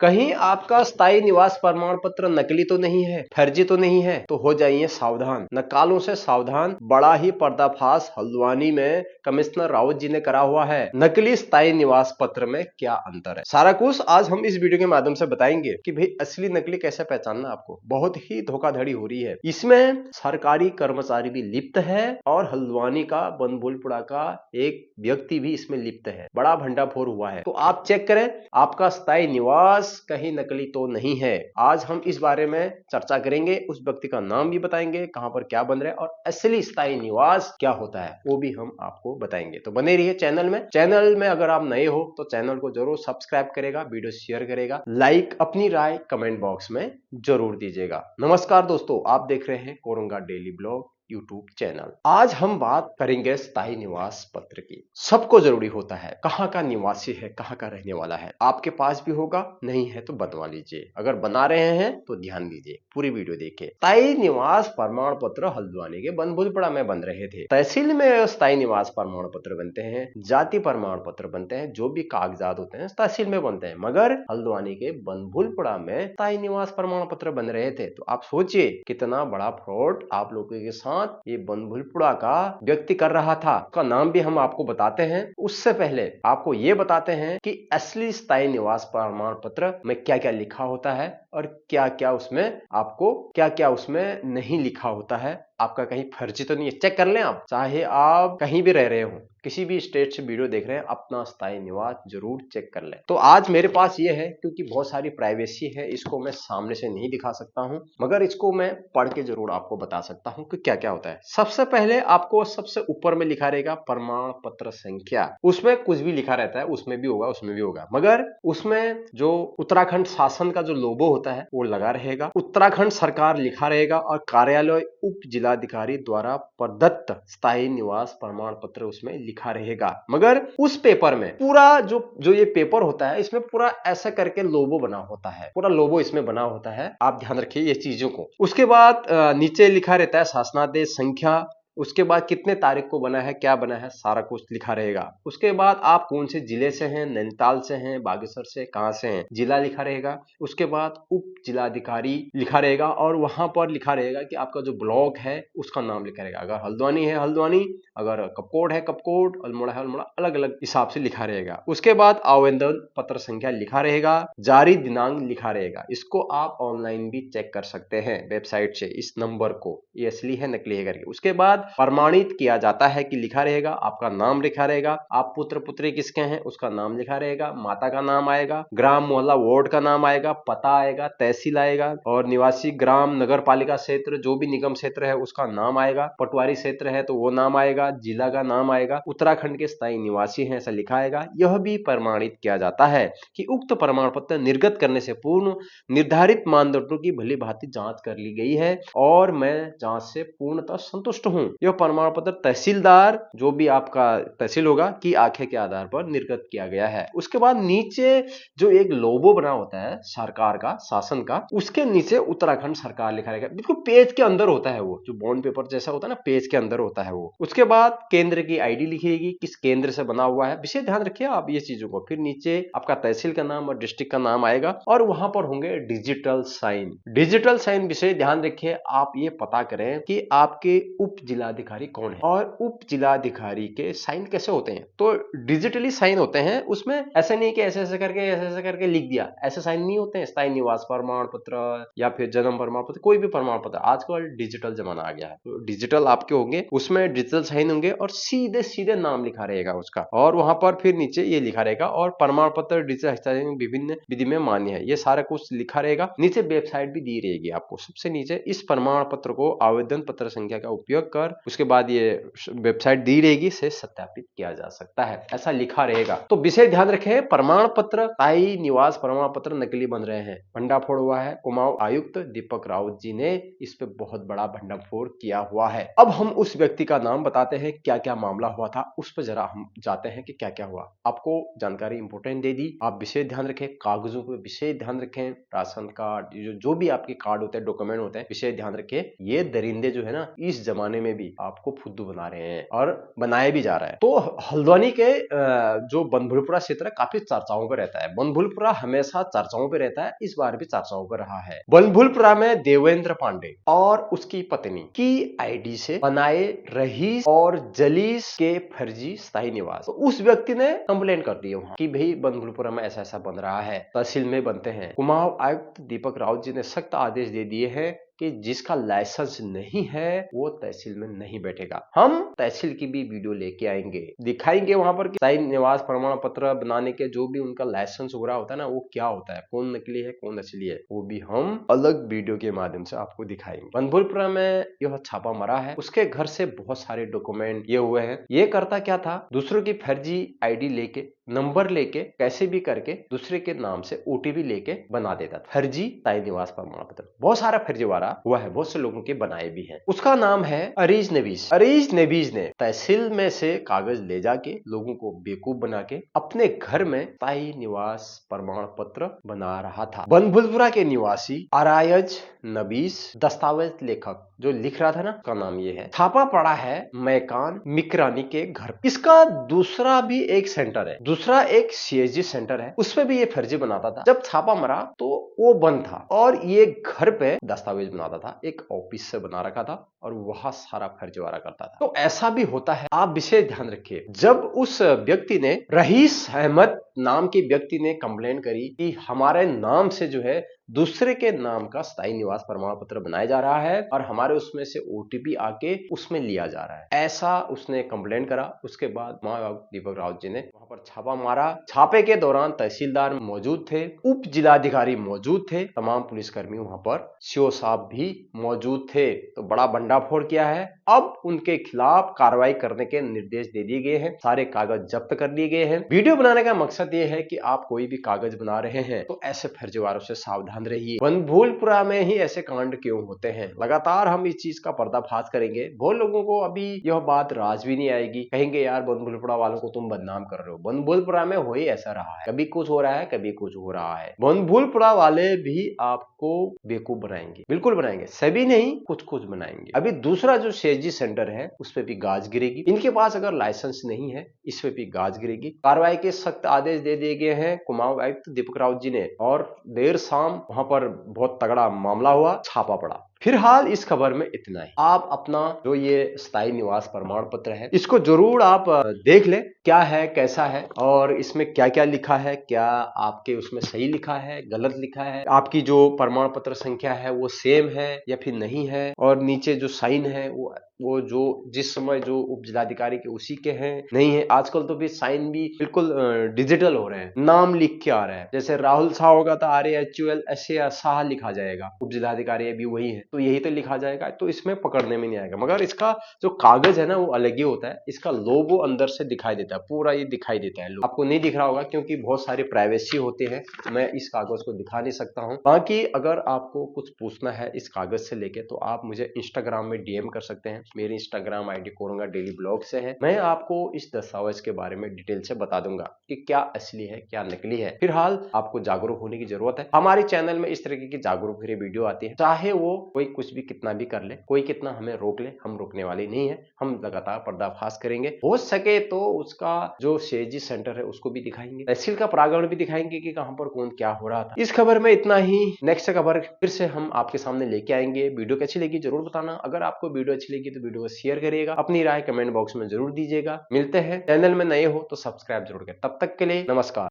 कहीं आपका स्थायी निवास प्रमाण पत्र नकली तो नहीं है, फर्जी तो नहीं है, तो हो जाइए सावधान, नकालों से सावधान। बड़ा ही पर्दाफाश हल्द्वानी में कमिश्नर रावत जी ने करा हुआ है। नकली स्थायी निवास पत्र में क्या अंतर है, सारा कुछ आज हम इस वीडियो के माध्यम से बताएंगे कि भाई असली नकली कैसे पहचानना। आपको बहुत ही धोखाधड़ी हो रही है, इसमें सरकारी कर्मचारी भी लिप्त है और हल्द्वानी का बनभूलपुरा का एक व्यक्ति भी इसमें लिप्त है। बड़ा भंडाफोड़ हुआ है, तो आप चेक करें आपका स्थायी निवास कहीं नकली तो नहीं है। आज हम इस बारे में चर्चा करेंगे, उस व्यक्ति का नाम भी बताएंगे, कहां पर क्या बन रहा है और असली स्थायी निवास क्या होता है वो भी हम आपको बताएंगे। तो बने रहिए चैनल में अगर आप नए हो तो चैनल को जरूर सब्सक्राइब करेगा, वीडियो शेयर करेगा, लाइक, अपनी राय कमेंट बॉक्स में जरूर दीजिएगा। नमस्कार दोस्तों, आप देख रहे हैं Koranga daily blog YouTube channel. आज हम बात करेंगे स्थायी निवास पत्र की। सबको जरूरी होता है, कहाँ का निवासी है, कहाँ का रहने वाला है। आपके पास भी होगा, नहीं है तो बनवा लीजिए। अगर बना रहे हैं तो ध्यान दीजिए, पूरी वीडियो देखिए। स्थायी निवास प्रमाण पत्र हल्द्वानी के बनभूलपुरा में बन रहे थे। तहसील में स्थायी निवास प्रमाण पत्र बनते हैं, जाति प्रमाण पत्र बनते हैं, जो भी कागजात होते हैं तहसील में बनते हैं, मगर हल्द्वानी के बनभूलपुरा में स्थायी निवास प्रमाण पत्र बन रहे थे। तो आप सोचिए कितना बड़ा फ्रॉड आप लोगों के साथ ये बनभूलपुरा का व्यक्ति कर रहा था। उसका नाम भी हम आपको बताते हैं। उससे पहले आपको ये बताते हैं कि असली स्थायी निवास प्रमाण पत्र में क्या क्या लिखा होता है और क्या क्या उसमें नहीं लिखा होता है। आपका कहीं फर्जी तो नहीं है, चेक कर लें। आप चाहे आप कहीं भी रह रहे हो, किसी भी स्टेट से वीडियो देख रहे हैं, अपना स्थायी निवास जरूर चेक कर लें। तो आज मेरे पास ये है, क्योंकि बहुत सारी प्राइवेसी है, इसको मैं सामने से नहीं दिखा सकता हूं, मगर इसको मैं पढ़ के जरूर आपको बता सकता हूं कि क्या क्या होता है। सबसे पहले आपको सबसे ऊपर में लिखा रहेगा प्रमाण पत्र संख्या। उसमें कुछ भी लिखा रहता है, उसमें भी होगा, मगर उसमें जो उत्तराखंड शासन का जो लोगो होता है वो लगा रहेगा, उत्तराखंड सरकार लिखा रहेगा और कार्यालय उप जिलाधिकारी द्वारा प्रदत्त स्थायी निवास प्रमाण पत्र उसमें लिखा रहेगा। मगर उस पेपर में पूरा जो ये पेपर होता है, इसमें पूरा ऐसा करके लोगो बना होता है, पूरा लोगो इसमें बना होता है। आप ध्यान रखिए ये चीजों को। उसके बाद नीचे लिखा रहता है शासनादेश संख्या, उसके बाद कितने तारीख को बना है, क्या बना है, सारा कुछ लिखा रहेगा। उसके बाद आप कौन से जिले से हैं, नैनीताल से हैं, बागेश्वर से, कहां से हैं, जिला लिखा रहेगा। उसके बाद उप जिलाधिकारी लिखा रहेगा और वहां पर लिखा रहेगा कि आपका जो ब्लॉक है उसका नाम लिखा रहेगा। अगर हल्द्वानी है हल्द्वानी, अगर कपकोट है कपकोट, अल्मोड़ा है अल्मोड़ा, अलग अलग हिसाब से लिखा रहेगा। उसके बाद आवेदन पत्र संख्या लिखा रहेगा, जारी दिनांक लिखा रहेगा। इसको आप ऑनलाइन भी चेक कर सकते हैं वेबसाइट से, इस नंबर को, ये असली है नकली है करके। उसके बाद प्रमाणित किया जाता है कि लिखा रहेगा, आपका नाम लिखा रहेगा, आप पुत्र पुत्री किसके हैं उसका नाम लिखा रहेगा, माता का नाम आएगा, ग्राम मोहल्ला वार्ड का नाम आएगा, पता आएगा, तहसील आएगा और निवासी ग्राम नगर पालिका क्षेत्र जो भी निगम क्षेत्र है उसका नाम आएगा, पटवारी क्षेत्र है तो वो नाम आएगा, जिला का नाम आएगा, उत्तराखंड के स्थायी निवासी हैं ऐसा लिखा आएगा। यह भी प्रमाणित किया जाता है कि उक्त प्रमाण पत्र निर्गत करने से पूर्व निर्धारित मानदंडों की भली भांति जांच कर ली गई है और मैं जांच से पूर्णतः संतुष्ट हूं। यह प्रमाण पत्र तहसीलदार जो भी आपका तहसील होगा की आंखें के आधार पर निर्गत किया गया है। उसके बाद नीचे जो एक लोगो बना होता है सरकार का, शासन का, उसके नीचे उत्तराखंड सरकार लिखा रहेगा। बिल्कुल पेज के अंदर होता है वो, जो बॉन्ड पेपर जैसा होता है ना, पेज के अंदर होता है वो। उसके बाद केंद्र की आईडी लिखिएगी, किस केंद्र से बना हुआ है, विशेष ध्यान रखिए आप ये चीजों को। फिर नीचे आपका तहसील का नाम और डिस्ट्रिक्ट का नाम आएगा और वहां पर होंगे डिजिटल साइन। डिजिटल साइन विषय ध्यान रखिए, आप ये पता करें कि आपके उप जिलाधिकारी कौन है और उप जिलाधिकारी के साइन कैसे होते हैं। तो डिजिटली साइन होते हैं, उसमें ऐसा नहीं कि ऐसे ऐसे करके लिख दिया, ऐसे साइन नहीं होते हैं। स्थायी निवास प्रमाण पत्र या फिर जन्म प्रमाण पत्र, कोई भी प्रमाण पत्र, आजकल डिजिटल जमाना आ गया है, तो डिजिटल आपके होंगे, उसमें डिजिटल साइन होंगे और सीधे सीधे नाम लिखा रहेगा उसका। और वहां पर फिर नीचे ये लिखा रहेगा और प्रमाण पत्र डिजिटल हस्ताक्षर विभिन्न विधि में मान्य है, ये सारा कुछ लिखा रहेगा। नीचे वेबसाइट भी दी रहेगी आपको सबसे नीचे। इस प्रमाण पत्र को आवेदन पत्र संख्या का उपयोग कर, उसके बाद ये वेबसाइट दी रहेगी से सत्यापित किया जा सकता है, ऐसा लिखा रहेगा। तो विषय ध्यान रखें, प्रमाण पत्र स्थायी निवास प्रमाण पत्र नकली बन रहे हैं। भंडाफोड़ हुआ है, कुमाऊं आयुक्त दीपक रावत जी ने इस पे बहुत बड़ा भंडाफोड़ किया हुआ है। अब हम उस व्यक्ति का नाम बताते हैं, क्या क्या मामला हुआ था उस पर जरा हम जाते हैं कि क्या क्या हुआ। आपको जानकारी इंपोर्टेंट दे दी, आप विशेष ध्यान रखें, कागजों पे विशेष ध्यान रखें, राशन कार्ड जो भी आपके कार्ड होते हैं, डॉक्यूमेंट होते हैं, विशेष ध्यान रखें। ये दरिंदे जो है ना, इस जमाने में भी आपको फुद्दू बना रहे हैं और बनाया भी जा रहा है। तो हल्द्वानी के जो बनभूलपुरा क्षेत्र है काफी चर्चाओं पर रहता है। बनभूलपुरा हमेशा चर्चाओं पर रहता है, इस बार भी चर्चाओं पर रहा है। बनभूलपुरा में देवेंद्र पांडे और उसकी पत्नी की आईडी से बनाए रहीस और जलीस के फर्जी स्थायी निवास, तो उस व्यक्ति ने कंप्लेंट कर दी वहां कि भाई बनभूलपुरा में ऐसा ऐसा बन रहा है, तहसील में बनते हैं। कुमाऊं आयुक्त दीपक राउत जी ने सख्त आदेश दे दिए हैं कि जिसका लाइसेंस नहीं है वो तहसील में नहीं बैठेगा। हम तहसील की भी वीडियो लेके आएंगे, दिखाएंगे वहां पर कि स्थायी निवास प्रमाण पत्र बनाने के जो भी उनका लाइसेंस वगैरह होता है ना, वो क्या होता है, कौन नकली है कौन असली है, वो भी हम अलग वीडियो के माध्यम से आपको दिखाएंगे। बनभूलपुरा में यह छापा मरा है, उसके घर से बहुत सारे डॉक्यूमेंट ये हुए हैं। ये करता क्या था, दूसरों की फर्जी आईडी लेके, नंबर लेके, कैसे भी करके दूसरे के नाम से ओटीपी लेके बना देता था फर्जी स्थायी निवास प्रमाण पत्र। बहुत सारा फर्जीवाड़ा हुआ है, बहुत से लोगों के बनाए भी हैं। उसका नाम है अरीज नबीज। अरीज नबीज ने तहसील में से कागज ले जाके लोगों को बेवकूफ बना के अपने घर में स्थायी निवास प्रमाण पत्र बना रहा था। बनभूलपुरा के निवासी अरायज नबीज दस्तावेज लेखक जो लिख रहा था ना, उसका नाम ये है। छापा पड़ा है मैकान मिकरानी के घर। इसका दूसरा भी एक सेंटर है, दूसरा एक सीएसजी सेंटर है, उसमें भी ये फर्जी बनाता था। जब छापा मरा तो वो बंद था और ये घर पे दस्तावेज बनाता था, एक ऑफिस से बना रखा था और वहां सारा फर्जीवाड़ा करता था। तो ऐसा भी होता है, आप विशेष ध्यान रखिए। जब उस व्यक्ति ने, रहीस अहमद नाम के व्यक्ति ने कंप्लेंट करी कि हमारे नाम से जो है दूसरे के नाम का स्थायी निवास प्रमाण पत्र बनाया जा रहा है और हमारे उसमें से ओटीपी आके उसमें लिया जा रहा है, ऐसा उसने कंप्लेंट करा। उसके बाद दीपक राउत जी ने वहां पर छापा मारा। छापे के दौरान तहसीलदार मौजूद थे, उप जिलाधिकारी मौजूद थे, तमाम पुलिसकर्मी वहां पर, सीओ साहब भी मौजूद थे। तो बड़ा भंडाफोड़ किया है। अब उनके खिलाफ कार्रवाई करने के निर्देश दे दिए गए हैं, सारे कागज जब्त कर लिए गए हैं। वीडियो बनाने का मकसद ये है कि आप कोई भी कागज बना रहे हैं तो ऐसे फर्जीवाड़ों से सावधान रहिए। बनभूलपुरा में ही ऐसे कांड क्यों होते हैं, लगातार हम इस चीज का पर्दाफाश करेंगे। बहुत लोगों को अभी यह बात राज भी नहीं आएगी, कहेंगे यार बनभूलपुरा वालों को तुम बदनाम कर रहे हो। बनभूलपुरा में हो ही ऐसा रहा है, कभी कुछ हो रहा है कभी कुछ हो रहा है। बनभूलपुरा वाले भी आपको बेवकूफ बनाएंगे, बिल्कुल बनाएंगे, सभी नहीं कुछ कुछ बनाएंगे। अभी दूसरा जो सीएसजी सेंटर है उस पे भी गाज गिरेगी। इनके पास अगर लाइसेंस नहीं है इस पे भी गाज गिरेगी। कार्रवाई के सख्त आदेश दे दिए गए हैं कुमाऊं आयुक्त दीपक राउत जी ने और देर शाम वहां पर बहुत तगड़ा मामला हुआ, छापा पड़ा। फिलहाल इस खबर में इतना ही। आप अपना जो ये स्थायी निवास प्रमाण पत्र है इसको जरूर आप देख ले, क्या है कैसा है और इसमें क्या क्या लिखा है, क्या आपके उसमें सही लिखा है गलत लिखा है, आपकी जो प्रमाण पत्र संख्या है वो सेम है या फिर नहीं है, और नीचे जो साइन है वो जो जिस समय जो उप जिलाधिकारी के उसी के हैं नहीं है। आजकल तो भी साइन भी बिल्कुल डिजिटल हो रहे हैं, नाम लिख के आ रहा है। जैसे राहुल शाह होगा तो RAHUL ऐसे शाह लिखा जाएगा, उप जिलाधिकारी अभी वही है तो यही तो लिखा जाएगा, तो इसमें पकड़ने में नहीं आएगा। मगर इसका जो कागज है ना वो अलग ही होता है, इसका लोगो अंदर से दिखाई देता है, पूरा ये दिखाई देता है। आपको नहीं दिख रहा होगा क्योंकि बहुत सारी प्राइवेसी होती है, मैं इस कागज को दिखा नहीं सकता हूँ। बाकी अगर आपको कुछ पूछना है इस कागज से लेके तो आप मुझे इंस्टाग्राम में DM कर सकते हैं। मेरी Instagram ID Koranga daily blog से है। मैं आपको इस दस्तावेज के बारे में डिटेल से बता दूंगा कि क्या असली है क्या नकली है। फिलहाल आपको जागरूक होने की जरूरत है। हमारे चैनल में इस तरीके की जागरूक वीडियो आती है, चाहे वो कोई कुछ भी कितना भी कर ले, कोई कितना हमें रोक ले, हम रोकने वाले नहीं है। हम लगातार पर्दाफाश करेंगे, हो सके तो उसका जो सीएसजी सेंटर है उसको भी दिखाएंगे, तहसील का प्रांगण भी दिखाएंगे कि कहां पर कौन क्या हो रहा था। इस खबर में इतना ही। नेक्स्ट खबर फिर से हम आपके सामने लेके आएंगे। वीडियो कैसी लगी जरूर बताना। अगर आपको वीडियो अच्छी लगी तो वीडियो को शेयर करिएगा, अपनी राय कमेंट बॉक्स में जरूर दीजिएगा। मिलते हैं, चैनल में नए हो तो सब्सक्राइब जरूर करें। तब तक के लिए नमस्कार।